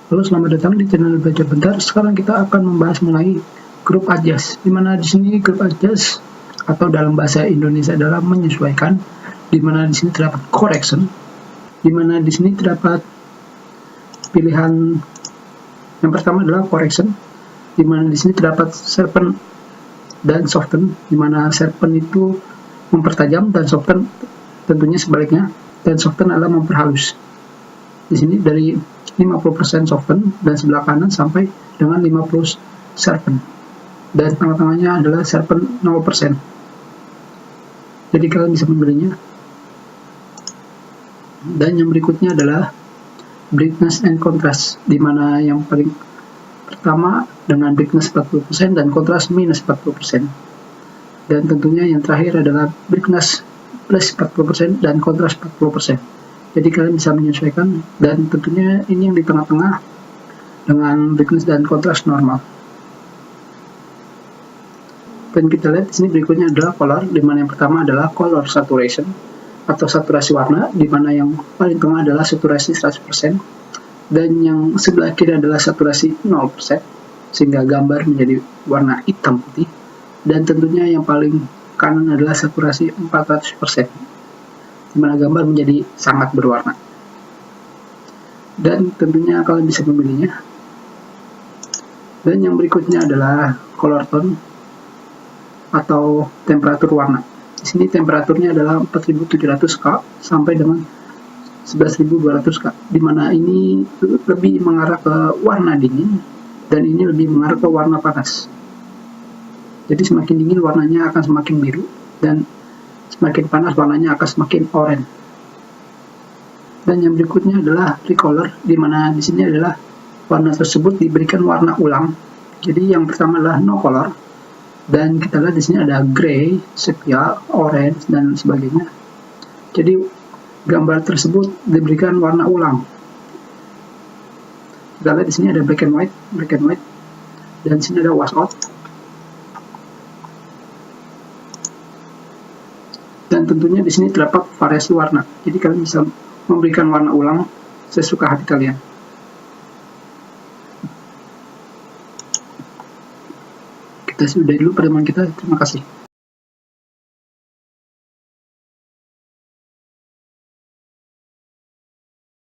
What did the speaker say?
Halo, selamat datang di channel Belajar Bentar. Sekarang kita akan membahas mengenai group adjust, di mana di sini group adjust atau dalam bahasa Indonesia adalah menyesuaikan, di mana di sini terdapat correction, di mana di sini terdapat pilihan yang pertama adalah correction, di mana di sini terdapat sharpen dan soften, di mana sharpen itu mempertajam dan soften tentunya sebaliknya, dan soften adalah memperhalus. Di sini dari 50% soften dan sebelah kanan sampai dengan 50 sharpen, dan tengah-tengahnya adalah sharpen 0%. Jadi kalian bisa memilihnya. Dan yang berikutnya adalah brightness and contrast, di mana yang paling pertama dengan brightness 40% dan contrast minus 40%. Dan tentunya yang terakhir adalah brightness plus 40% dan contrast 40%. Jadi kalian bisa menyesuaikan, dan tentunya ini yang di tengah-tengah dengan brightness dan kontras normal. Dan kita lihat di sini berikutnya adalah color, di mana yang pertama adalah color saturation atau saturasi warna, di mana yang paling tengah adalah saturasi 100% dan yang sebelah kiri adalah saturasi 0%, sehingga gambar menjadi warna hitam putih. Dan tentunya yang paling kanan adalah saturasi 400%. di mana gambar menjadi sangat berwarna. Dan tentunya kalian bisa memilihnya. Dan yang berikutnya adalah color tone atau temperatur warna. Di sini temperaturnya adalah 4700K sampai dengan 11200K, di mana ini lebih mengarah ke warna dingin dan ini lebih mengarah ke warna panas. Jadi semakin dingin warnanya akan semakin biru, dan semakin panas warnanya akan semakin oranye. Dan yang berikutnya adalah recolor, di mana di sini adalah warna tersebut diberikan warna ulang. Jadi yang pertama adalah no color, dan kita lihat di sini ada gray, sepia, orange, dan sebagainya. Jadi gambar tersebut diberikan warna ulang. Kita lihat di sini ada black and white, dan di sini ada wash out. Dan tentunya di sini terdapat variasi warna. Jadi kalian bisa memberikan warna ulang sesuka hati kalian. Kita sudahi dulu pertemuan kita. Terima kasih.